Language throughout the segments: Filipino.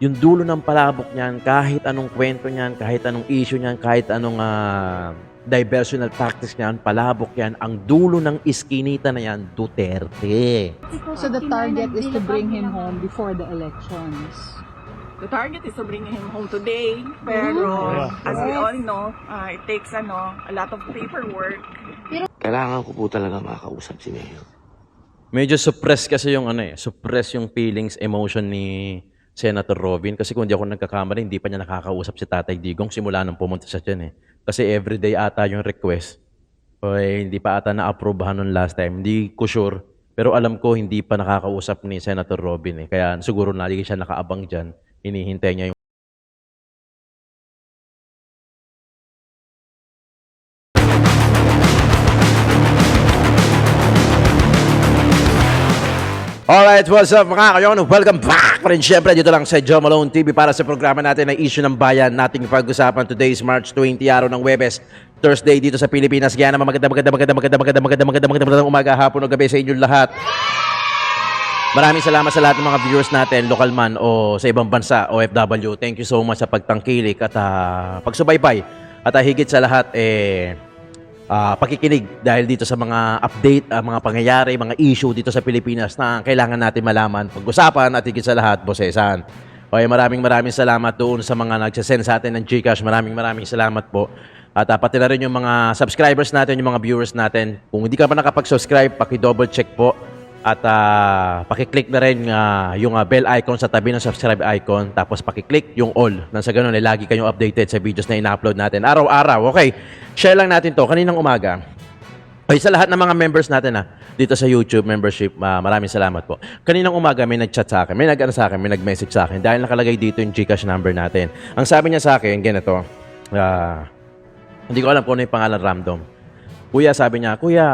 yung dulo ng palabok niyan, kahit anong kwento niyan, kahit anong issue niyan, kahit anong diversional tactics niyan, palabok yan, ang dulo ng iskinita na yan, Duterte. So the target is to bring him home before the elections. The target is to bring him home today, pero as we all know, it takes a lot of paperwork. Kailangan ko po talaga makausap si Mayor. Medyo suppress kasi yung suppress yung feelings, emotion ni Senator Robin. Kasi kung di ako nagkakamali, hindi pa niya nakakausap si Tatay Digong simula nung pumunta siya dyan Kasi everyday ata yung request. O hindi pa ata na-approvehan nung last time. Hindi ko sure. Pero alam ko, hindi pa nakakausap ni Senator Robin Kaya siguro lagi siya nakaabang dyan. Hinihintay niya yung Alright, what's up mga kayon? Welcome back pa rin syempre dito lang sa Joe Malone TV para sa programa natin na Issue ng Bayan. Nating pag-usapan today is March 20, araw ng Huwebes, Thursday dito sa Pilipinas. Kaya naman magandang umaga, hapon o gabi sa inyong lahat. Maraming salamat sa lahat ng mga viewers natin, local man o sa ibang bansa, OFW. Thank you so much sa pagtangkilik at pagsubaybay. At higit sa lahat, pakikinig dahil dito sa mga update, mga pangyayari, mga issue dito sa Pilipinas na kailangan natin malaman, pag-usapan at higit sa lahat, bosesan. Okay, maraming salamat doon sa mga nagsasend sa atin ng GCash. Maraming salamat po. At pati na rin yung mga subscribers natin, yung mga viewers natin. Kung hindi ka pa nakapag-subscribe, paki-double check po. At paki-click na rin yung bell icon sa tabi ng subscribe icon. Tapos paki-click yung all. Nang sa ganun, lagi kayong updated sa videos na ina-upload natin. Araw-araw. Okay, share lang natin to kaninang umaga. Okay, sa lahat ng mga members natin dito sa YouTube membership, maraming salamat po. Kaninang umaga may nag-chat sa akin, may nag-message sa akin dahil nakalagay dito yung GCash number natin. Ang sabi niya sa akin, ganito, hindi ko alam kung ano yung pangalan, random. Kuya, sabi niya, Kuya,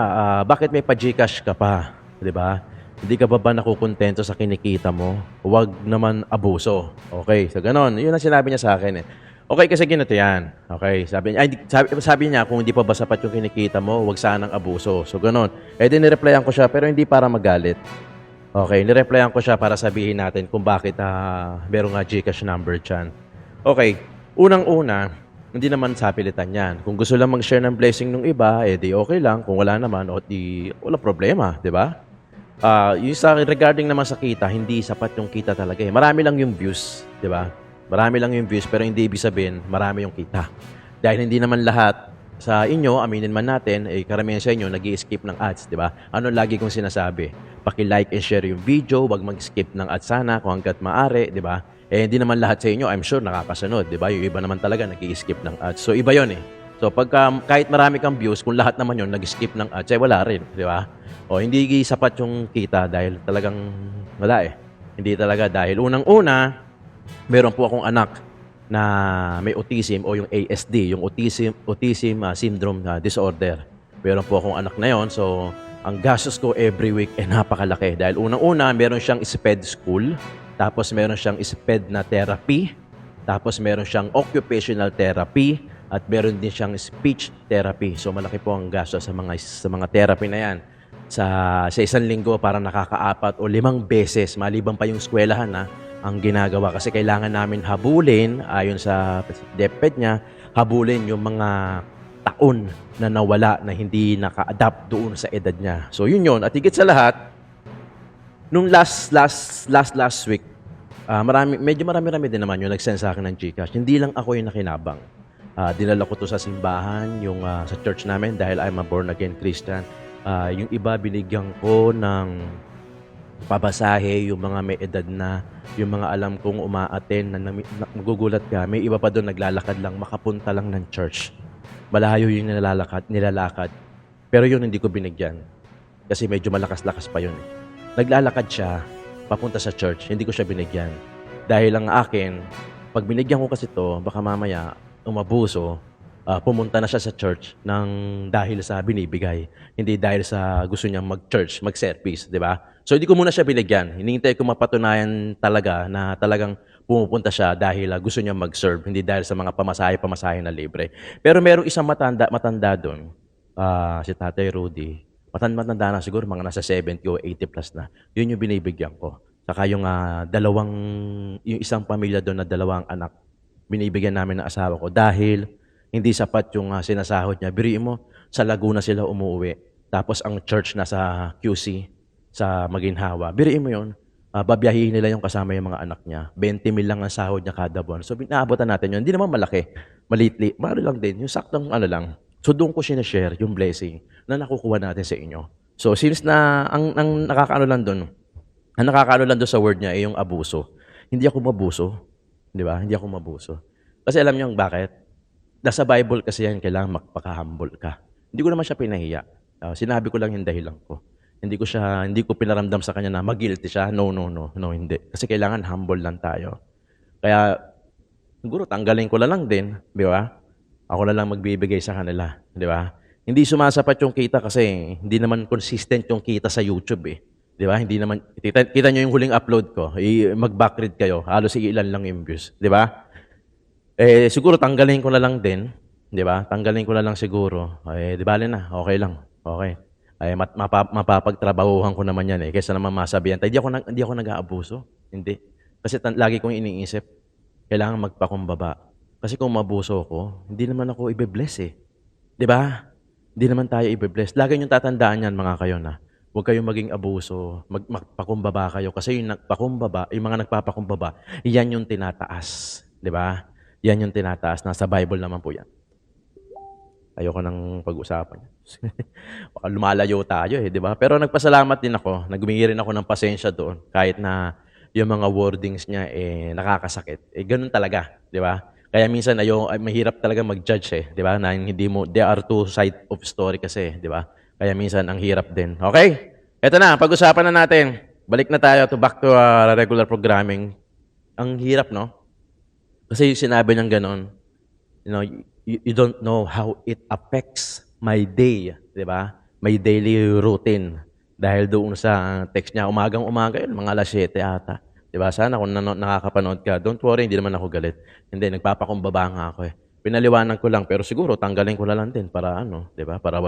bakit may pa-GCash ka pa? Diba? Hindi ka ba nakukontento sa kinikita mo? Huwag naman abuso. Okay, so ganon. Yun ang sinabi niya sa akin Okay, kasi ganito yan. Okay, sabi niya, kung hindi pa ba sapat yung kinikita mo, huwag sanang abuso. So ganon. Nireplyan ko siya, pero hindi para magalit. Okay, nireplyan ko siya para sabihin natin kung bakit merong GCash number dyan. Okay, unang-una, hindi naman sapilitan yan. Kung gusto lang mag-share ng blessing ng iba, di okay lang. Kung wala naman, wala problema, di ba? Yung regarding naman sa kita, hindi sapat yung kita talaga Marami lang yung views, di ba? Marami lang yung views, pero hindi ibig sabihin, marami yung kita. Dahil hindi naman lahat sa inyo, aminin man natin, karamihan sa inyo, nag-i-skip ng ads, di ba? Ano lagi kong sinasabi? Paki-like and share yung video, wag mag-skip ng ads sana kung hanggat maaari, di ba? Hindi naman lahat sa inyo, I'm sure, nakakasunod, di ba? Yung iba naman talaga, nag-i-skip ng ads. So, iba yon So, kahit marami kang views, kung lahat naman yon nag-skip ng ads, wala rin, di ba? Hindi sapat yung kita dahil talagang wala Hindi talaga dahil unang-una, meron po akong anak na may autism o yung ASD, yung autism syndrome disorder. Meron po akong anak na yon. So, ang gastos ko every week napakalaki. Dahil unang-una, meron siyang SPED school, tapos meron siyang SPED na therapy, tapos meron siyang occupational therapy, at meron din siyang speech therapy. So, malaki po ang gastos sa mga therapy na yan. Sa isang linggo, parang nakaka-4 o 5 beses, maliban pa yung eskwelahan ang ginagawa. Kasi kailangan namin habulin, ayon sa DepEd niya, habulin yung mga taon na nawala na hindi naka-adapt doon sa edad niya. So yun. At higit sa lahat, nung last week, medyo marami din naman yung nag-send sa akin ng GCash. Hindi lang ako yung nakinabang. Dinala ko to sa simbahan, yung sa church namin dahil I'm a born-again Christian. Yung iba binigyan ko ng pabasahe, yung mga may edad na, yung mga alam kong umaaten na magugulat ka. May iba pa doon naglalakad lang, makapunta lang ng church. Malayo yung nilalakad. Pero yun hindi ko binigyan. Kasi medyo malakas-lakas pa yun Naglalakad siya, papunta sa church, hindi ko siya binigyan. Dahil ang akin, pag binigyan ko kasi to, baka mamaya umabuso, pumunta na siya sa church dahil sa binibigay. Hindi dahil sa gusto niyang mag-church, mag-service, di ba? So, hindi ko muna siya binigyan. Hinihintay ko mapatunayan talaga na talagang pumupunta siya dahil gusto niyang mag-serve, hindi dahil sa mga pamasahe na libre. Pero merong isang matanda doon, si Tatay Rudy. Matanda na siguro, mga nasa 70 o 80 plus na. Yun yung binibigyan ko. Saka yung yung isang pamilya doon na dalawang anak, binibigyan namin ng asawa ko dahil hindi sapat yung sinasahod niya. Biriin mo, sa Laguna sila umuwi. Tapos ang church nasa QC, sa Maginhawa. Biriin mo yun, babiyahihin nila yung kasama yung mga anak niya. 20 mil lang ang sahod niya kada buwan. So, binaabotan natin yun. Hindi naman malaki. Malitli. Maro lang din. Yung saktong lang. So, doon ko sinashare yung blessing na nakukuha natin sa inyo. So, since na, ang nakakaano lang doon, ang nakakaano lang doon sa word niya ay yung abuso. Hindi ako mabuso. Di ba? Hindi ako mabuso. Kasi alam niyo bakit? Nasa Bible kasi yan, kailangan magpaka-humble ka. Hindi ko naman siya pinahiya. Sinabi ko lang yung dahilan ko. Hindi ko pinaramdam sa kanya na mag-guilty siya. No, hindi. Kasi kailangan humble lang tayo. Kaya, siguro tanggalin ko na lang din, di ba? Ako na lang magbibigay sa kanila, di ba? Hindi sumasapat yung kita kasi hindi naman consistent yung kita sa YouTube eh. Di ba? Hindi naman, kita nyo yung huling upload ko, mag-backread kayo, halos ilan lang yung views, di ba? Siguro tanggalin ko na lang din, di ba? Tanggalin ko na lang siguro. Di bale na, okay lang, okay. Mapapagtrabahuhan ko naman yan eh, kaysa naman masabihan. Hindi ako nag-aabuso, hindi. Kasi lagi kong iniisip, kailangan magpakumbaba. Kasi kung mabuso ko, hindi naman ako ibe-bless eh. Di ba? Hindi naman tayo ibe-bless. Lagi niyong tatandaan yan mga kayo na. Huwag kayong maging abuso, magpakumbaba kayo. Kasi yung nagpakumbaba, yung mga nagpapakumbaba, yan yung tinataas. Di ba? Yan yung tinataas. Nasa Bible naman po yan. Ayoko nang pag-usapan. Baka lumalayo tayo eh, di ba? Pero nagpasalamat din ako. Nagmingi rin ako ng pasensya doon. Kahit na yung mga wordings niya nakakasakit. Ganun talaga, di ba? Kaya minsan mahirap talaga mag-judge eh, di ba? Na hindi mo, there are two side of story kasi, di ba? Kaya minsan ang hirap din. Okay? Ito na, pag-usapan na natin. Balik na tayo back to regular programming. Ang hirap, no? Kasi yung sinabi niyang ganon, you don't know how it affects my day, di ba? My daily routine. Dahil doon sa text niya, umagang-umaga yun, mga alas 7 ata. Diba? Sana kung nakakapanood ka, don't worry, hindi naman ako galit. Hindi, nagpapakumbaba nga ako eh. Pinaliwanag ko lang, pero siguro tanggalin ko na lang din para diba? Para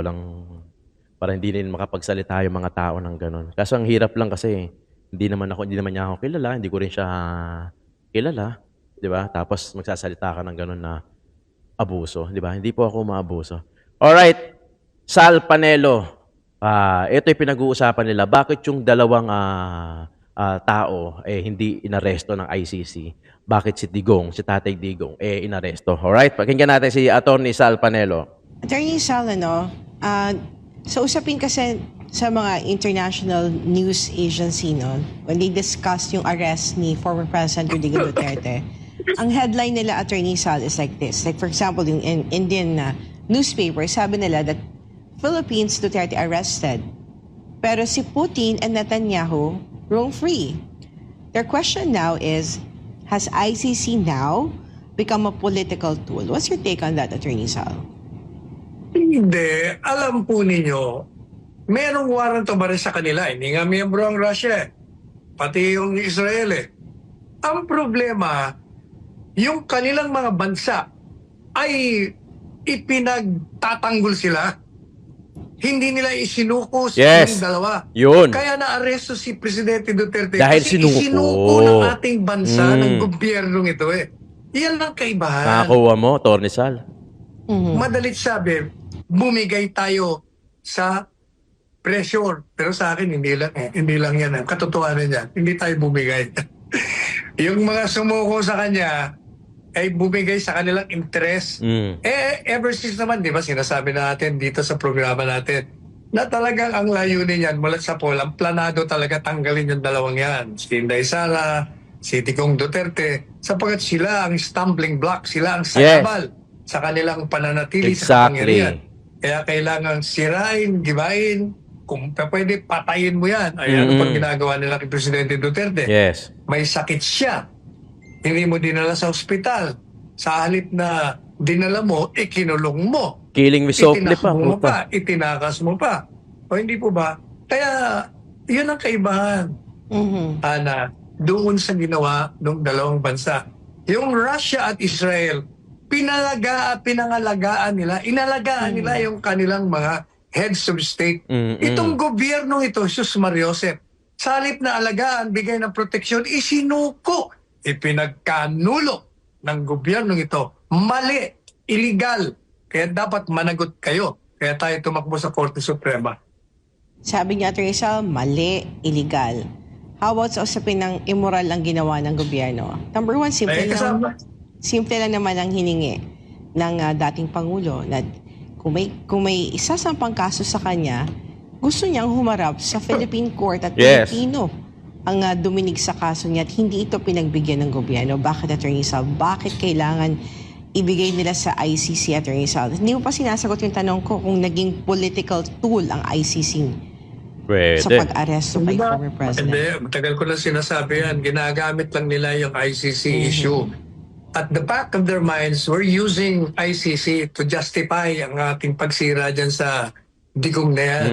hindi din makapagsalita yung mga tao ng ganun. Kaso ang hirap lang kasi, hindi naman niya ako kilala, hindi ko rin siya kilala, diba? Tapos magsasalita ka ng ganun na abuso, diba? Hindi po ako maabuso. Alright, Sal Panelo. Ito yung pinag-uusapan nila. Bakit yung dalawang tao hindi inaresto ng ICC? Bakit si Tatay Digong, inaresto? Alright, pakinggan natin si Atty. Sal Panelo. Attorney Sal, sa usapin kasi sa mga international news agency, when they discuss yung arrest ni former President Rodrigo Duterte, ang headline nila, Attorney Sal, is like this. Like for example, yung Indian newspaper, sabi nila that Philippines Duterte arrested, pero si Putin and Netanyahu roam free. Their question now is, has ICC now become a political tool? What's your take on that, Attorney Sal? Hindi. Alam po ninyo, merong warrant of arrest sa kanila. Hindi nga miyembro ang Russia. Pati yung Israel Ang problema, yung kanilang mga bansa ay ipinagtatanggol sila. Hindi nila isinuko Yes. yung dalawa. Yun. Kaya naaresto si Presidente Duterte Dahil kasi sinuko. isinuko ng ating bansa, ng gobyernong ito Iyan ang kaibahan. Nakakuha mo, Atty. Sal. Madalit sabi, bumigay tayo sa pressure. Pero sa akin, hindi lang yan. Ang katotohanan yan, hindi tayo bumigay. Yung mga sumuko sa kanya, ay bumigay sa kanilang interest. Ever since naman, di ba, sinasabi natin dito sa programa natin, na talagang ang layunin yan mula sa ang planado talaga tanggalin yung dalawang yan. Si Inday Sara, si Digong Duterte, sapagkat sila ang stumbling block, sila ang sakabal sa kanilang pananatili sa kapangyarihan. Kaya kailangan sirain, gibain, kung pwede patayin mo yan. Ayan ano pang ginagawa nila kay Presidente Duterte. Yes. May sakit siya. Hindi mo dinala sa ospital. Sa halip na dinala mo, ikinulong mo. Killing with softly pa. Mo pa. Itinakas mo pa. O hindi po ba? Kaya, yun ang kaibahan. Ana, doon sa ginawa ng dalawang bansa. Yung Russia at Israel, pinangalagaan nila, inalagaan nila yung kanilang mga heads of state. Itong gobyernong ito, Sus Mariosep, Sa halip na alagaan, bigay ng proteksyon, isinuko, ipinagkanulo ng gobyernong ito. Mali, illegal. Kaya dapat managot kayo. Kaya tayo tumakbo sa Korte Suprema. Sabi niya, Atty. Sal, mali, illegal. How about sa usapin ng immoral ang ginawa ng gobyerno? Number one, simple lang naman ang hiningi ng dating Pangulo na kung may isasampang kaso sa kanya, gusto niyang humarap sa Philippine Court at Yes. Pilipino ang duminig sa kaso niya at hindi ito pinagbigyan ng gobyerno. Bakit, Atty. Sal? Bakit kailangan ibigay nila sa ICC, Atty. Sal? Hindi mo pa sinasagot yung tanong ko kung naging political tool ang ICC sa Pwede. pag-aresto kay Diba? former president. Hindi, matagal ko na sinasabi yan. Ginagamit lang nila yung ICC issue. At the back of their minds, we're using ICC to justify ang ating pagsira dyan sa digong na yan.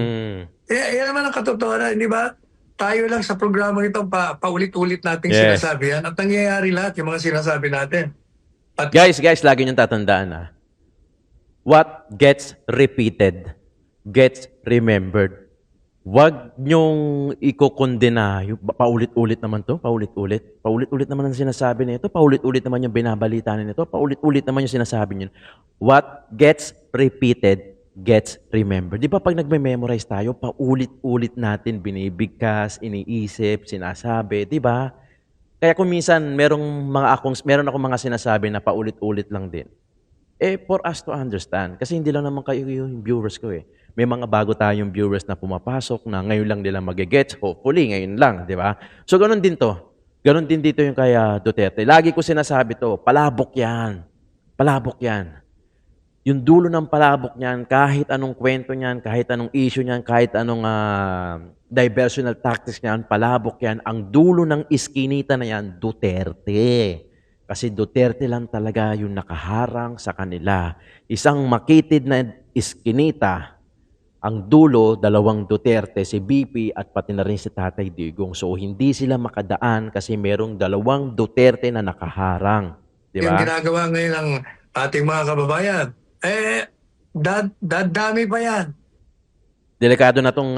Yan naman ang katotohanan, di ba? Tayo lang sa programa ito, paulit-ulit nating Yes. sinasabi yan. At nangyayari lahat yung mga sinasabi natin. At Guys, lagi niyong tatandaan what gets repeated gets remembered. Huwag niyong ikokondena. Paulit-ulit naman to, paulit-ulit. Paulit-ulit naman ang sinasabi nito. Paulit-ulit naman yung binabalita nito. Paulit-ulit naman yung sinasabi niyo. What gets repeated gets remembered. Di ba pag nagme-memorize tayo, paulit-ulit natin binibigkas, iniisip, sinasabi, di ba? Kaya kung minsan meron akong mga sinasabi na paulit-ulit lang din. For us to understand, kasi hindi lang naman kayo yung viewers ko eh. May mga bago tayong viewers na pumapasok na ngayon lang nila magigets, hopefully ngayon lang, di ba? So ganun din to. Ganun din dito yung kay Duterte. Lagi ko sinasabi to, palabok yan. Palabok yan. Yung dulo ng palabok niyan, kahit anong kwento niyan, kahit anong issue niyan, kahit anong diversional tactics niyan, palabok yan. Ang dulo ng iskinita na yan, Duterte. Kasi Duterte lang talaga yung nakaharang sa kanila. Isang makitid na iskinita, ang dulo, dalawang Duterte, si BP at pati na rin si Tatay Digong. So hindi sila makadaan kasi merong dalawang Duterte na nakaharang. Di yung ba? ginagawa ngayon ng ating mga kababayan, dadami pa yan. Delikado na tong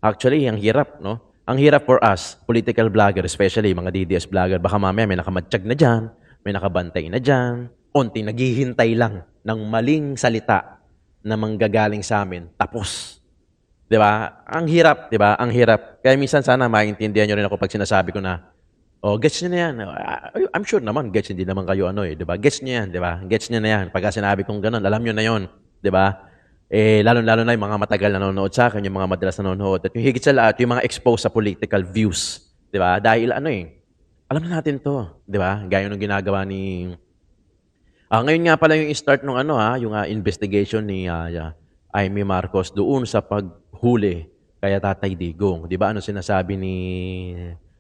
Actually, ang hirap, no? Ang hirap for us, political vlogger, especially mga DDS vlogger, baka mamaya may nakamatsyag na dyan, may nakabantay na dyan, onti naghihintay lang ng maling salita na manggagaling sa amin, tapos. 'Di ba? Ang hirap, 'di ba? Ang hirap. Kaya minsan sana maintindihan niyo rin ako pag sinasabi ko na, gets niyo na yan. I'm sure naman, gets hindi naman kayo 'di ba? Gets niyo yan, 'di ba? Gets niyo na yan. Pagka sinabi kong ganun, alam niyo na 'yon, 'di ba? Lalo-lalo na yung mga matagal na nanonood sa akin, yung mga madalas na nanonood, at yung higit sa lahat, yung mga exposed sa political views, 'di ba? Dahil alam na natin 'to, 'di ba? Gaya ng ginagawa ni ngayon nga pala yung start ng yung investigation ni Amy Marcos doon sa paghuli kay Tatay Digong. 'Di ba ano sinasabi ni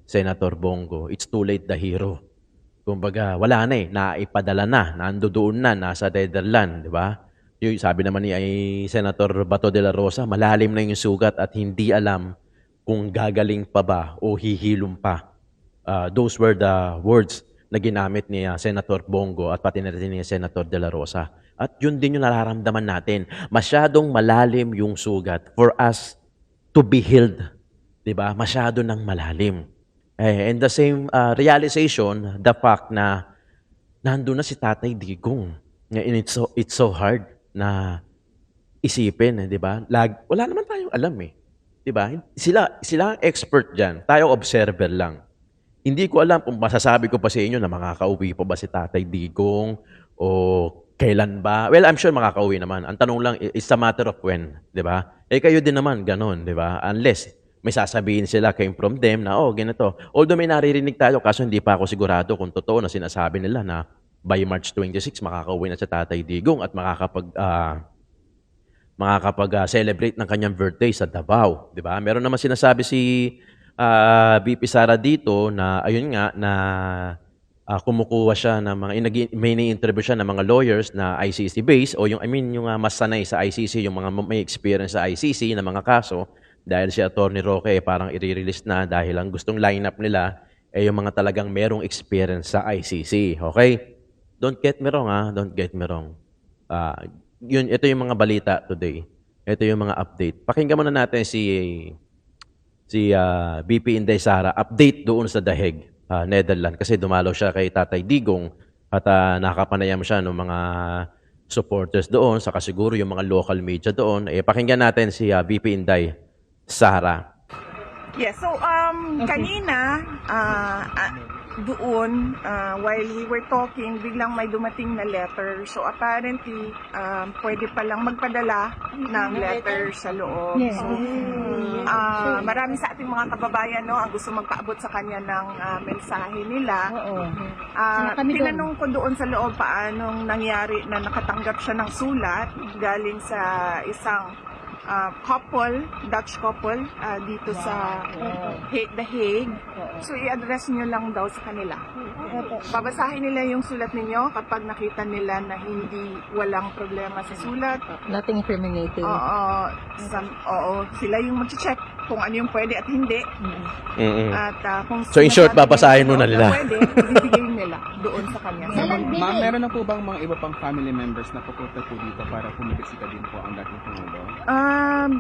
Senator Bongo? It's too late the hero. Kumbaga, wala na naipadala na, nandoon na, nasa Netherlands, 'di ba? Yung sabi naman ni Senator Bato de la Rosa, malalim na yung sugat at hindi alam kung gagaling pa ba o hihilom pa. Those were the words na ginamit ni Senator Bongo at pati na rin ni Senator De La Rosa. At yun din yung nararamdaman natin. Masyadong malalim yung sugat for us to be healed. Diba? Masyado nang malalim. And the same realization, the fact na nandun na si Tatay Digong. And it's so hard na isipin, di ba? Wala naman tayong alam Di ba? Sila ang expert dyan. Tayo observer lang. Hindi ko alam kung masasabi ko pa sa inyo na makakauwi pa ba si Tatay Digong o kailan ba. Well, I'm sure makakauwi naman. Ang tanong lang, it's a matter of when, di ba? Kayo din naman, ganun, di ba? Unless may sasabihin sila came from them na, ganito. Although may naririnig tayo, kaso hindi pa ako sigurado kung totoo na sinasabi nila na by March 26, makakauwi na si Tatay Digong at makakapag-celebrate ng kanyang birthday sa Davao, di ba? Meron naman sinasabi si VP Sara dito na ayun nga na kumukuha siya ng mga may ni-interview siya ng mga lawyers na ICC based o yung mas sanay sa ICC, yung mga may experience sa ICC na mga kaso dahil si Attorney Roque parang i-release na dahil ang gustong lineup nila yung mga talagang merong experience sa ICC. Okay? Don't get me wrong don't get me wrong. Ito yung mga balita today. Ito yung mga update. Pakinggan muna natin si si VP Inday Sara, update doon sa The Hague, Netherlands. Kasi dumalo siya kay Tatay Digong at nakakapanayam siya ng mga supporters doon, saka siguro yung mga local media doon. Pakinggan natin si VP Inday Sara. Yes, so kanina doon while we were talking, biglang may dumating na letter. So apparently pwede palang magpadala ng letter sa loob. So marami sa ating mga kababayan ang gusto magpaabot sa kanya ng mensahe nila. Tinanong ko doon sa loob paanong nangyari na nakatanggap siya ng sulat galing sa isang Dutch couple dito sa The Hague. So i-address nyo lang daw sa kanila. Babasahin nila yung sulat ninyo kapag nakita nila na walang problema sa sulat. Nothing incriminating. Sila yung mag-check kung ano yung pwede at hindi. At kung So in short, babasahin muna nila. Pwede, ibibigay nila doon sa kanya. Ma'am, meron na po bang mga iba pang family members na pupunta po dito para kumibisita din po ang dating Pangulo?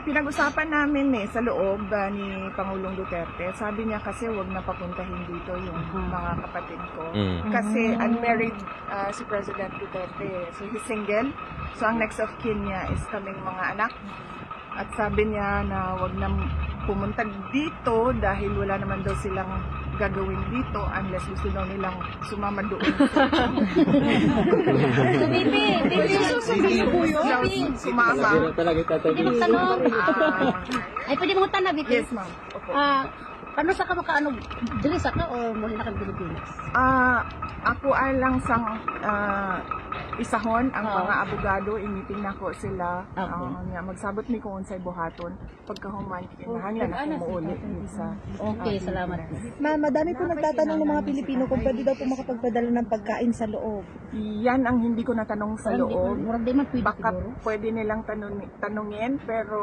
Pinag-usapan namin sa loob ni Pangulong Duterte. Sabi niya kasi wag na papuntahin dito yung mga kapatid ko. Kasi unmarried si President Duterte. So he's single. So ang next of kin niya is kaming mga anak. At sabi niya na wag na pumunta dito dahil wala naman daw silang gagawin dito unless gusto daw nilang sumama doon. Sumama. Pwede magtanong. Ay, pwede mo tanong, Bibi. Yes, ma'am. Opo. Paano sa ka makaano? Dili sa ka o muli na ka Pilipinas? Ako lang sang isahon ang mga abogado, imiting na ko sila. Magsabot ni kung unsay buhaton. Pagkahuman, kinahanglan ako muuli sa... Okay, salamat. Ma'am, madami po nagtatanong ng mga Pilipino kung pwede daw po makapagpadala ng pagkain sa loob. Yan ang hindi ko natanong sa loob. Murag di man pwede Baka siguro. pwede nilang tanungin, pero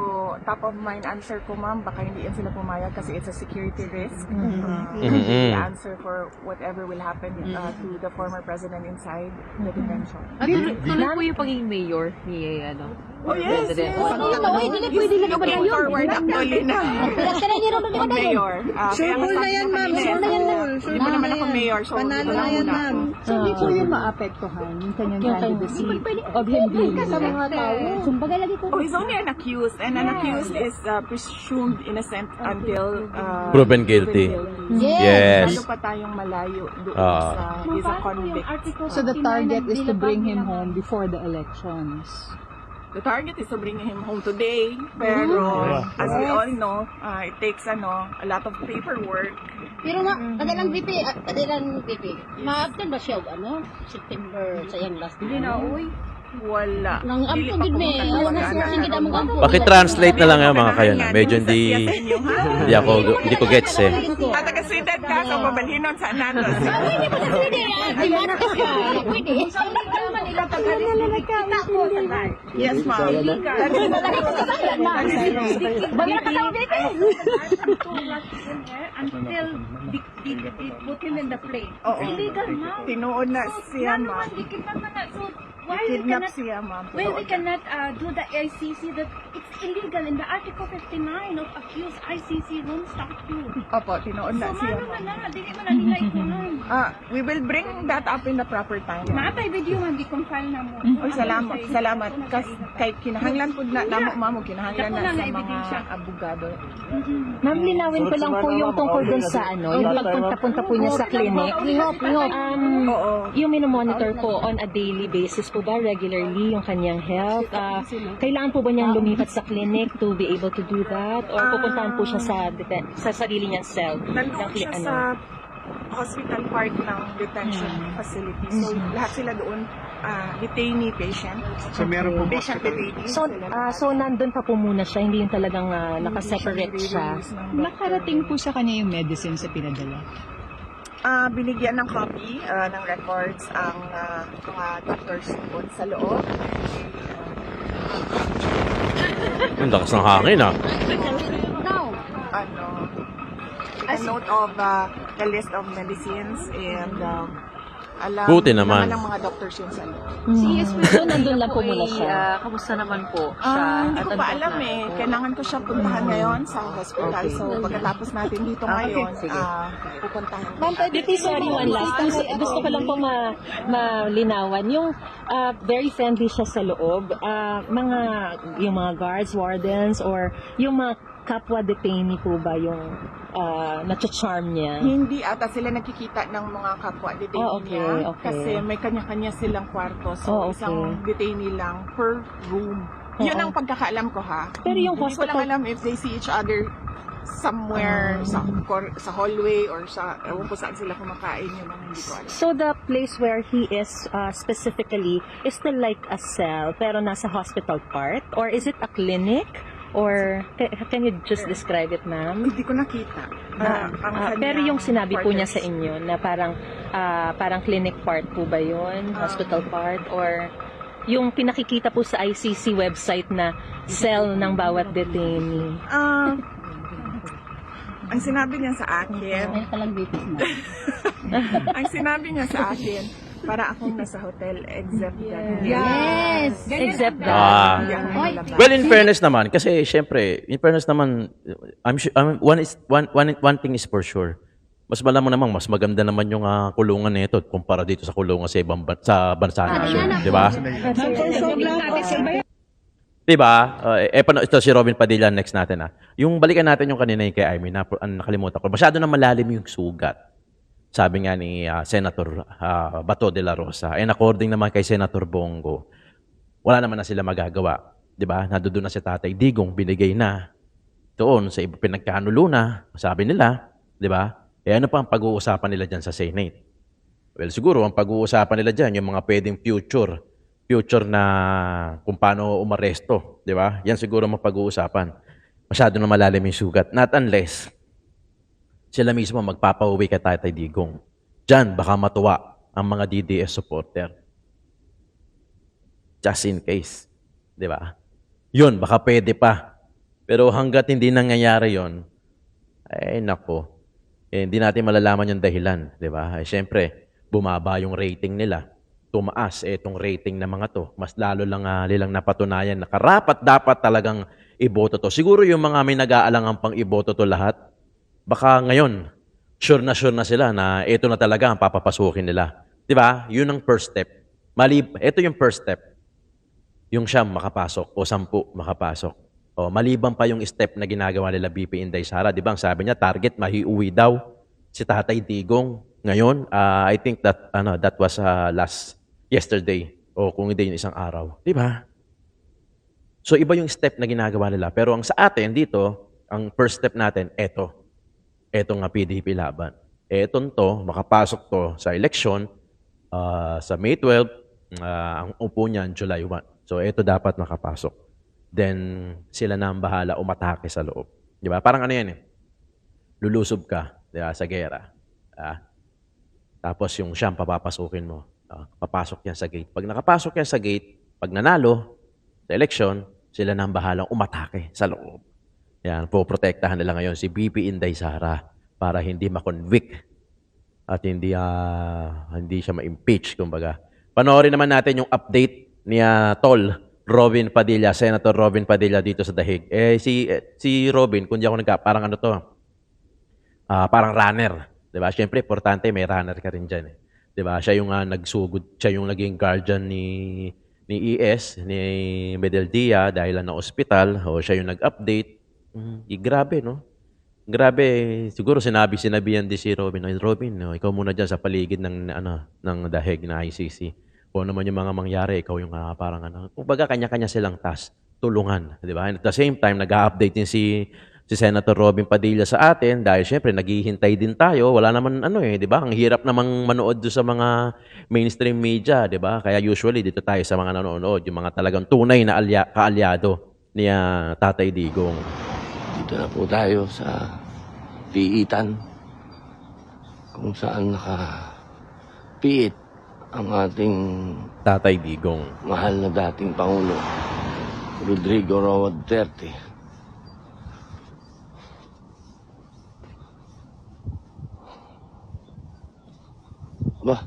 top of mind answer ko, ma'am, baka hindi yan sila pumayag kasi it's a security risk. The answer for whatever will happen to the former president inside the detention. Tuloy po yung pagiging mayor ni Oh, yes, yes. Dili pwede na ba Looking forward actually na mayor. Sure na yan, ma'am. Sure na yan, ma'am. Hindi pa naman ako mayor, so Panalo na yan, ma'am. So, hindi po yung maapektuhan yung kanyang candidacy of him being Sa mga tao. Sumbaga lagi ko. Oh, he's only an accused, and an accused is presumed innocent until Proven guilty. Yes. Lalo pa tayong malayo doon sa he's a convict. So the target is to bring him home before the elections. The target is to bring him home today, pero as we all know, it takes a lot of paperwork. Pero kadalang VP, ma-after ba siya September sayang last. Hindi na, wala. Nang Dili ampo pa gid me. pumunta Wala talaga siya na- gid among ampo. Pakitranslate na lang yan mga kayo na. Medyo hindi ko gets eh. At taga-swedad ka, so babalhinon sa nato. Pwede pa na pwede. Demand ka. Pwede. Yes, ma'am. Until put him in the plane. Oo. Illegal now. Tinuod na siya, Nano ma'am. man, dikit naman na. So, why we Kidnap cannot, siya, ma'am. why we Tinuod na. cannot do the ICC that it's illegal in the Article 59 of accused ICC room statute. Opo, tinuod na So, siya, mano ma'am. man na, dili man na nila ikunan. We will bring that up in the proper time. Naatay video man, di kong file na mo. Oy, salamat. Salamat. Kay kinahanglan po na, namo, ma'am, kinahanglan Dako na na sa nga mga ebidensya. abogado. Ma'am, linawin ko lang po yung tungkol dun sa yung pagpunta-punta po niya sa clinic. Oo. Yung minomonitor po on a daily basis po ba, regularly, yung kanyang health? Kailangan po ba niyang lumipat sa clinic to be able to do that? Or pupuntahan po siya sa sarili niyang cell? Nandun siya sa hospital part ng detention facility. So, lahat sila doon, detainee patient. So meron po ba Patient detainee. So nandun pa po muna siya, hindi yung talagang nakaseparate siya. Nakarating po sa kanya yung medicine sa pinadala? Binigyan ng copy ng records ang mga doctors doon sa loob. Ang lakas ng hangin A note of the list of medicines and Alam Buti naman. ng mga doctors yun sa loob. So, nandun lang po muna siya. Kamusta naman po siya? Hindi ko pa alam eh. Kailangan ko siya puntahan ngayon sa hospital. So, pagkatapos natin dito ngayon, pupuntahan ko siya. Vicky, sorry, one last. Gusto ko lang po malinawan. Yung very friendly siya sa loob, yung mga guards, wardens, or yung mga kapwa detainee po ba yung nacha-charm niya? Hindi ata sila nakikita ng mga kapwa detainee niya. Okay. Kasi may kanya-kanya silang kwarto. So, isang detainee lang per room. Yun ang pagkakaalam ko ha. Pero yung Hindi ko lang hospital, alam if they see each other somewhere sa hallway or sa ewan ko saan sila kumakain, yun ang hindi ko alam. so the place where he is specifically is still like a cell pero nasa hospital part? Or is it a clinic? Or can you just describe it, ma'am? Hindi ko nakita. Pero yung sinabi po niya sa inyo na parang clinic part po ba yun? Hospital part? Or yung pinakikita po sa ICC website na cell ng bawat detainee? Ang sinabi niya sa akin, ang sinabi niya sa akin, para akong nasa hotel except that. Yes! Except Ah. that. Well, in fairness naman, kasi syempre, in fairness naman, I'm sure, one thing is for sure. Mas malamang naman, mas maganda naman yung kulungan nito kumpara dito sa kulungan sa ibang sa bansa natin, di ba? Di ba? Ito si Robin Padilla next natin. Yung balikan natin yung kanina yung kay Amy, nakalimutan ko. Masyado na malalim yung sugat. Sabi nga ni Senator Bato de la Rosa. And according naman kay Senator Bongo, wala naman na sila magagawa. Di ba? Nandoon na si Tatay Digong, binigay na doon sa pinagkanulo na, sabi nila. Di ba? Ano pa ang pag-uusapan nila dyan sa Senate? Well, siguro ang pag-uusapan nila dyan, yung mga pwedeng future na kung paano umaresto. Di ba? Yan siguro ang pag-uusapan. Masyado na malalim yung sugat. Not unless sila mismo magpapauwi kay Tatay Digong. Diyan, baka matuwa ang mga DDS supporter. Just in case. Di ba? Yun, baka pwede pa. Pero hanggat hindi nangyayari yun, nako. Hindi natin malalaman yung dahilan. Di ba? Siyempre, bumaba yung rating nila. Tumaas itong rating ng mga to. Mas lalo lang nilang napatunayan na karapat dapat talagang iboto to. Siguro yung mga may nag-aalangan pang iboto to lahat, baka ngayon, sure na sila na ito na talaga ang papapasukin nila. Di ba? Yun ang first step. Ito yung first step. Yung 9 makapasok o 10 makapasok. O, maliban pa yung step na ginagawa nila BP Inday Sara. Di ba? Ang sabi niya, target, mahiuwi daw si Tatay Digong. Ngayon, I think that was yesterday o kung hindi yung isang araw. Di ba? So, iba yung step na ginagawa nila. Pero ang sa atin dito, ang first step natin, eto nga PDP laban. Etong to, makapasok to sa election sa May 12, ang upo niyan July 1. So eto dapat makapasok. Then sila na ang bahala umatake sa loob. Di ba? Parang ano yan eh. Lulusob ka, di ba, sa gera. Tapos yung siyang papapasukin mo. Papasok yan sa gate. Pag nakapasok yan sa gate, pag nanalo sa election, sila na ang bahalang umatake sa loob. Yan, poprotektahan nila ngayon si BP Inday Sara para hindi ma-convict at hindi siya ma-impeach, kumbaga. Panoorin naman natin yung update ni Tol Robin Padilla, Senator Robin Padilla dito sa Dahig. Si Robin, kung di ako parang parang runner. Diba? Siyempre, importante, may runner ka rin dyan. Diba? Siya yung nagsugod, siya yung naging guardian ni ES, ni Medeldia dahil na ospital, o siya yung nag-update. Grabe, no? Grabe, siguro sinabihan din si Robin, Robin, no, ikaw muna dyan sa paligid ng Dahig na ICC. Kung naman yung mga mangyari, ikaw yung parang kumbaga kanya-kanya silang task, tulungan, di ba? And at the same time, nag-update din si Senator Robin Padilla sa atin dahil syempre naghihintay din tayo, wala naman di ba? Ang hirap namang manood doon sa mga mainstream media, di ba? Kaya usually dito tayo sa mga nanonood, yung mga talagang tunay na kaalyado ni Tatay Digong. Dito na po tayo sa piitan kung saan nakapiit ang ating Tatay Digong. mahal na dating Pangulo, Rodrigo Roa Duterte. Ba,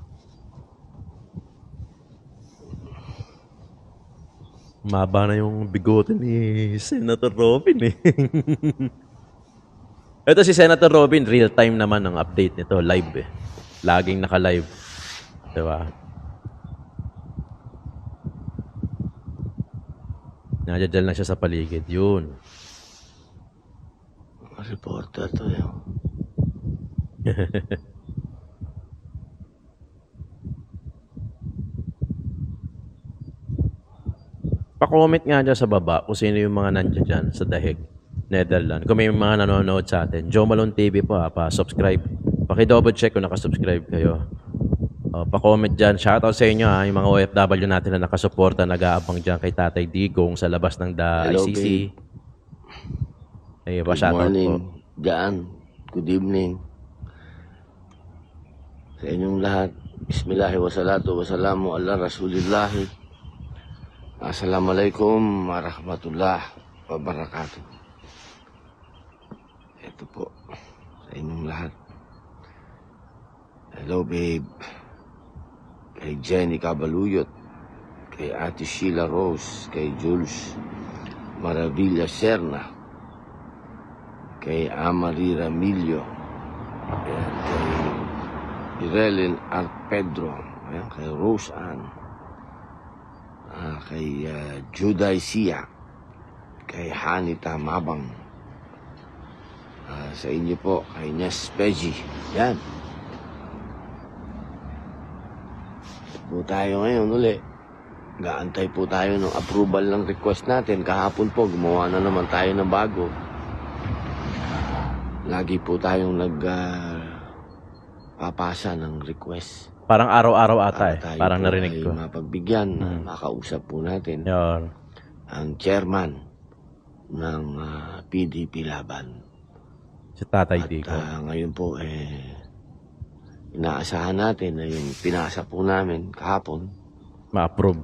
Maba na yung bigote ni Senator Robin eh. Ito si Senator Robin, real time naman ang update nito, live eh. Laging naka-live. Diba? Nandiyan lang siya sa paligid. Yun. Reporter to yun. Pa-comment nga dyan sa baba kung sino yung mga nandiyan dyan sa Dahig, Netherlands. Kung may mga nanonood sa atin. Joe Malone TV po ha, pa-subscribe. Paki-double check kung nakasubscribe kayo. Pa-comment dyan. Shoutout sa inyo ha, yung mga OFW natin na nakasuporta, nag-aabang dyan kay Tatay Digong sa labas ng Hello, ICC. babe. Ay, Good pa-shoutout po. morning. Diyan. Good evening. Sa inyong lahat. Bismillahi wa salatu wa salamu ala rasulillahi. Assalamualaikum warahmatullah wabarakatuh. Ito po. Sa inyong lahat. Hello, babe. Kay Jenny Cabaluyot. Kay Ate Sheila Rose. Kay Jules Maravilla Serna. Kay Amari Ramilio, ayan, kay Irelin Arpedro, ayan, kay Rose Ann, kay Juday Sia, kay Hanita Mabang, sa inyo po, kay Nes Peggy, yan. Po tayo ngayon uli. Gaantay po tayo ng approval ng request natin. Kahapon po, gumawa na naman tayo ng bago. Lagi po tayong papasa ng request. Parang araw-araw ata eh. Tayo Parang po narinig ay ko. mapagbigyan na makausap po natin Yun. ang chairman ng PDP Laban. Si Tatay At Digong. ngayon po inaasahan natin na yung pinasa po namin kahapon Ma-approve.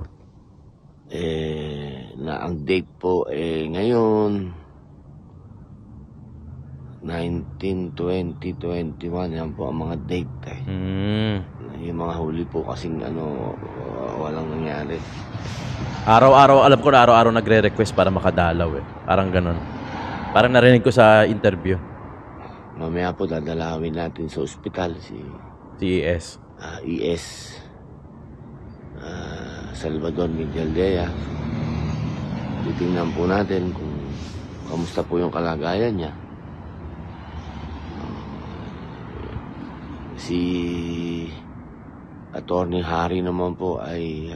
na ang date po ngayon 19, 20, 21, yan po ang mga date eh. Yung mga huli po kasing walang nangyari. Araw-araw, alam ko na araw-araw nagre-request para makadalaw eh. Parang ganun. Parang narinig ko sa interview. Mamaya po dadalawin natin sa ospital si CES. ES Salvador Migueldea. Titingnan po natin kung kamusta po yung kalagayan niya. Si Attorney Harry naman po ay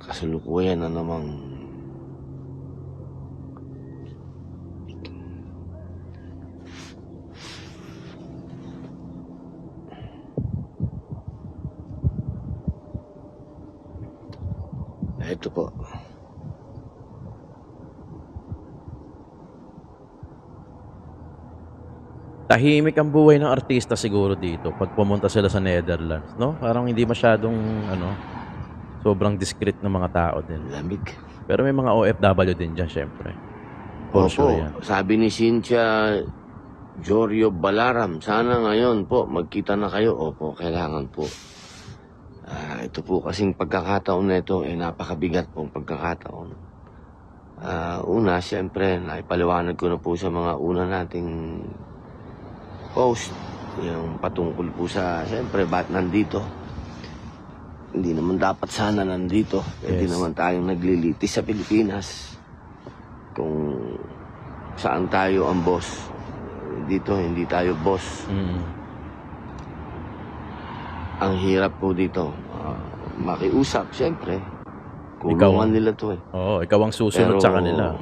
kasalukuyan na namang ito po. Tahimik ang buhay ng artista siguro dito pag pumunta sila sa Netherlands, no? Parang hindi masyadong, sobrang discreet ng mga tao din. Lamig. Pero may mga OFW din dyan, syempre. For Opo, sure yan. sabi ni Cynthia Jorio Balaram, sana ngayon po, magkita na kayo. Opo, kailangan po. Ito po kasing pagkakataon na ito, napakabigat pong pagkakataon. Una, siyempre, naipaliwanag ko na po sa mga una nating post, yung patungkol po sa, siyempre, ba't nandito? Hindi naman dapat sana nandito. Hindi naman tayong naglilitis sa Pilipinas. Kung saan tayo ang boss. Dito, hindi tayo boss. Ang hirap po dito. Makiusap, siyempre. Kulungan nila to eh. Oo, ikaw ang susunod sa kanila.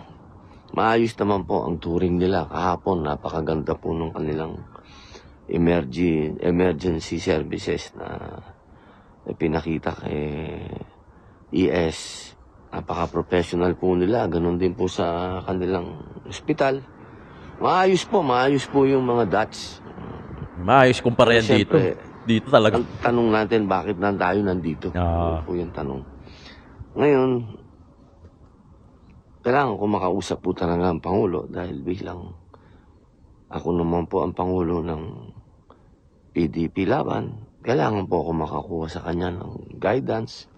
Maayos naman po ang touring nila. Kahapon, napakaganda po ng kanilang emergency services na pinakita kay ES. Napaka-professional po nila. Ganon din po sa kanilang ospital. Maayos po yung mga Dutch. Maayos kumpara yan dito. Dito talaga. Ang tanong natin, bakit na tayo nandito? Ano po yung tanong. Ngayon, kailangan ko makausap po talaga ang Pangulo dahil bilang ako naman po ang Pangulo ng PDP Laban, kailangan po ako makakuha sa kanya ng guidance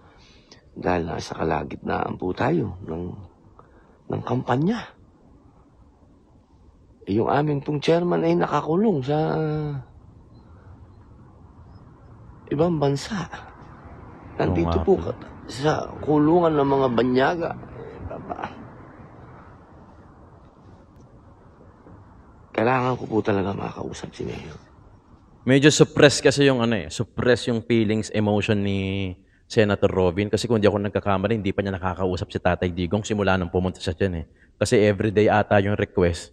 Dahil nasa kalagitnaan po tayo ng kampanya. Yung aming pong chairman ay nakakulong sa ibang bansa. Nandito nga po po. sa kulungan ng mga banyaga. Kailangan ko po talaga makausap si Mayor. Medyo suppress kasi yung suppress yung feelings, emotion ni Senator Robin. Kasi kung di ako nagkakamali, hindi pa niya nakakausap si Tatay Digong simula nung pumunta siya dyan eh. Kasi everyday ata yung request.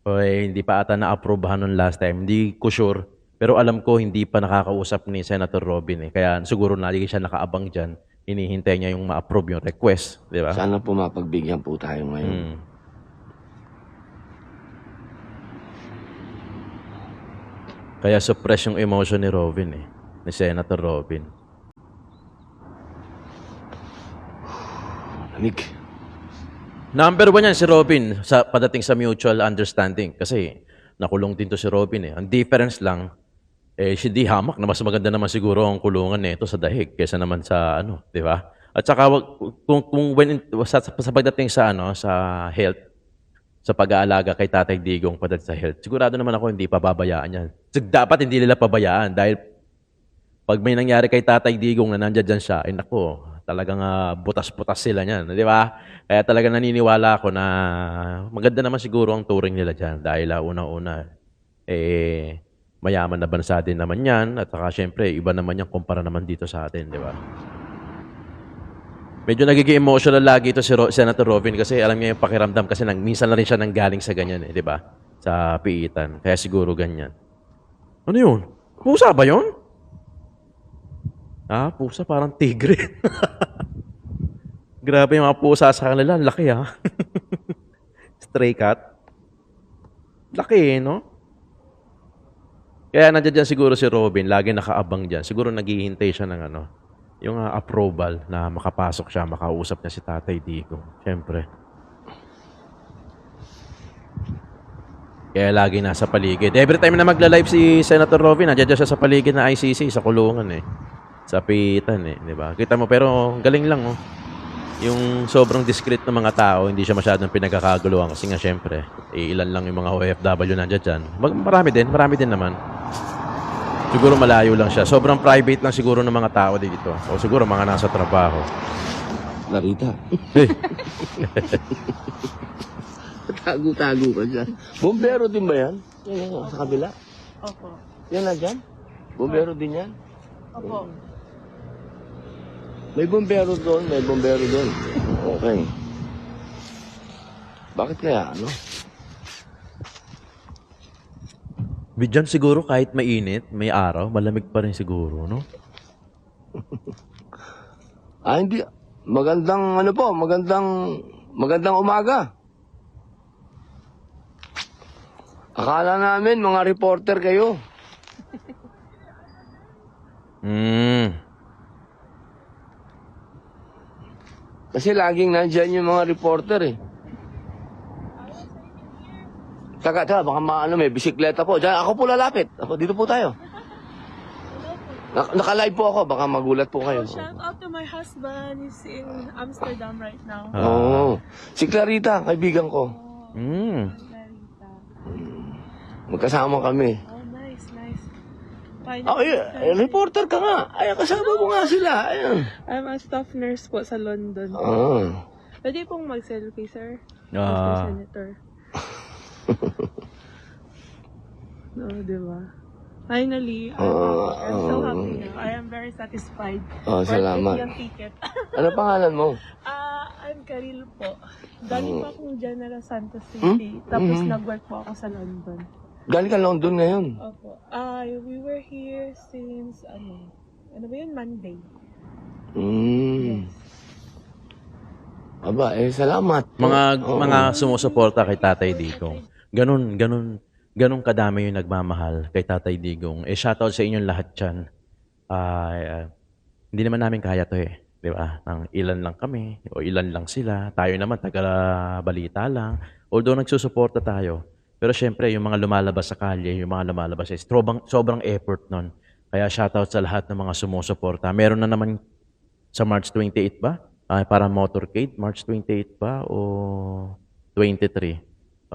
O hindi pa ata na-approvehan nung last time. Hindi ko sure. Pero alam ko hindi pa nakakausap ni Senator Robin eh. Kaya siguro lagi siya nakaabang dyan. Hinihintay niya yung ma-approve yung request. Di ba? Sana po mapagbigyan po tayo ngayon. Hmm. Kaya suppress yung emotion ni Robin eh. Ni Senator Robin. Lamig. Number 1 yan si Robin sa padating sa mutual understanding. Kasi nakulong din to si Robin eh. Ang difference lang, si di hamak na mas maganda naman siguro ang kulungan nito sa dahig kaysa naman sa di ba? At saka kung sa pagdating sa sa health, sa pag-aalaga kay Tatay Digong pagdating sa health, sigurado naman ako hindi pa babayaan yan. Dapat hindi nila pabayaan dahil pag may nangyari kay Tatay Digong na nandiyan dyan siya, nako, talagang butas-butas sila niyan, di ba? Kaya talagang naniniwala ako na maganda naman siguro ang touring nila dyan dahil unang-una, mayaman na bansa din naman yan at saka syempre, iba naman yan kumpara naman dito sa atin, di ba? Medyo nagiging emotional lagi ito si Senator Robin kasi alam niya yung pakiramdam kasi minsan na rin siya nanggaling sa ganyan di ba? Sa piitan. Kaya siguro ganyan. Ano yun? Pusa ba yun? Pusa parang tigre. Grabe yung mga pusa sa kanila. Laki Stray cat. Laki no? Kaya nandiyan dyan siguro si Robin. Lagi nakaabang dyan. Siguro naghihintay siya ng yung approval na makapasok siya, makausap niya si Tatay Digong. Siyempre. Kaya lagi nasa paligid. Every time na magla-live si Senator Robin, nandiyan siya sa paligid na ICC, sa kulungan Sa pitan di ba? Kita mo, pero galing lang Yung sobrang discreet ng mga tao, hindi siya masyadong pinagkakaguluhan kasi nga siyempre, ilan lang yung mga OFW nandiyan dyan. Marami din naman. Siguro malayo lang siya. Sobrang private lang siguro ng mga tao dito. O siguro mga nasa trabaho. Narita. Eh, Tago-tago ka dyan. Bombero din ba yan? Yan, sa kabila? Opo. Yan na dyan? Bombero din yan? Opo. May bombero doon, may bombero doon. Okay. Bakit kaya, Diyan siguro kahit mainit, may araw, malamig pa rin siguro, no? Hindi. Magandang, magandang umaga. Akala namin, mga reporter kayo. Kasi laging nandyan yung mga reporter Taka, baka may bisikleta po. Diyan, ako po lalapit. Dito po tayo. Naka-live po ako. Baka magulat po kayo. Shout out to my husband. He's in Amsterdam right now. Si Clarita, kaibigan ko. Clarita. Magkasama kami. Oh, nice. Reporter ka nga. Ay, kasama mo nga sila. Ayan. I'm a staff nurse po sa London. Pwede pong mag-selfie, sir? Mr. Senator. No, diba? Finally, I'm so happy now. I am very satisfied. Salamat. Yung ticket. Ano pangalan mo? I'm Karil po. Galing po akong General Santos City. Tapos nag-work po ako sa London. Galing ka London ngayon? Opo. We were here since, ano ba yun? Monday. Aba, salamat. Mga sumusuporta kay Tatay Digong. Ganun kadami yung nagmamahal kay Tatay Digong. Shoutout sa inyong lahat dyan. Hindi naman namin kaya to di ba? Nang ilan lang kami, o ilan lang sila. Tayo naman, taga-balita lang. Although nagsusuporta tayo. Pero syempre, yung mga lumalabas sa kalye, yung mga lumalabas sobrang effort nun. Kaya shoutout sa lahat ng mga sumusuporta. Meron na naman Sa March 28 ba? Para motorcade, March 28 ba o 23?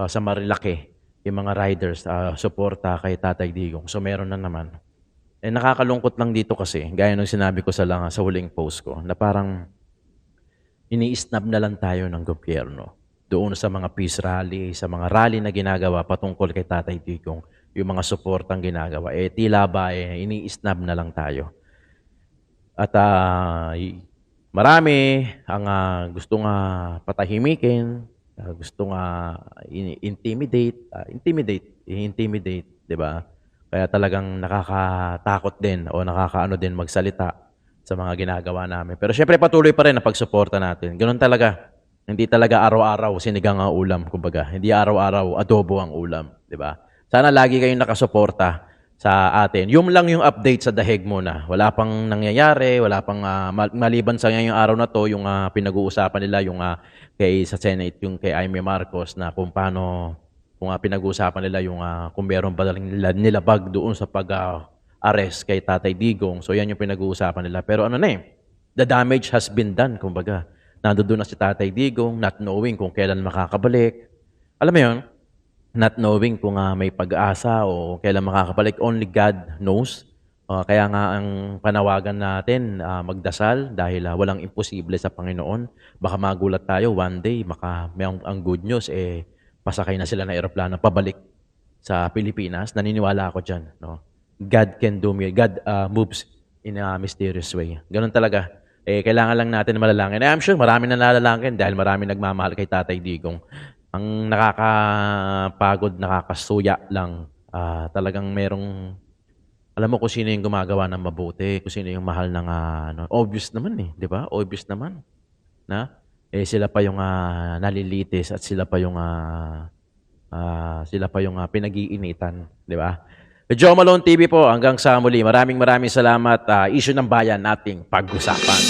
Sa Marilake, yung mga riders, suporta kay Tatay Digong. So meron na naman. Nakakalungkot lang dito kasi, gaya ng sinabi ko sa huling post ko, na parang ini-snub na lang tayo ng gobyerno doon sa mga peace rally, sa mga rally na ginagawa patungkol kay Tatay Digong, yung mga suportang ginagawa. Tila ba ini-snub na lang tayo. At marami ang gustong patahimikin, gustong intimidate, 'di ba? Kaya talagang nakakatakot din o nakakaano din magsalita sa mga ginagawa namin. Pero syempre patuloy pa rin ang pagsuporta natin. Ganun talaga. Hindi talaga araw-araw sinigang ang ulam, kumbaga. Hindi araw-araw adobo ang ulam, 'di ba? Sana lagi kayong nakasuporta sa atin. Yung lang yung update sa dahig muna. Wala pang nangyayari, wala pang maliban sa ngayong araw na to, yung pinag-uusapan nila yung sa Senate, yung kay Aimee Marcos na kung paano, kung pinag-uusapan nila yung kung meron ba nilabag doon sa pag-arrest kay Tatay Digong. So yan yung pinag-uusapan nila. Pero the damage has been done, kumbaga. Nandoon na si Tatay Digong, not knowing kung kailan makakabalik. Alam mo yun? Not knowing kung may pag-asa o kailan makakabalik, only God knows. Kaya nga ang panawagan natin, magdasal dahil walang imposible sa Panginoon. Baka magulat tayo one day, ang good news, pasakay na sila ng eroplano pabalik sa Pilipinas. Naniniwala ako dyan. No? God can do me. God moves in a mysterious way. Ganun talaga. Kailangan lang natin malalangin. I'm sure marami na nalalangin dahil marami nagmamahal kay Tatay Digong. Ang nakakapagod, nakakasuya lang, talagang merong, alam mo kung sino yung gumagawa ng mabuti, kung sino yung mahal ng, obvious naman di ba? Obvious naman. Na? Sila pa yung nalilitis at sila pa yung pinag-iinitan, di ba? Joe Malone TV po, hanggang sa muli. Maraming salamat. Issue ng bayan nating pag-usapan.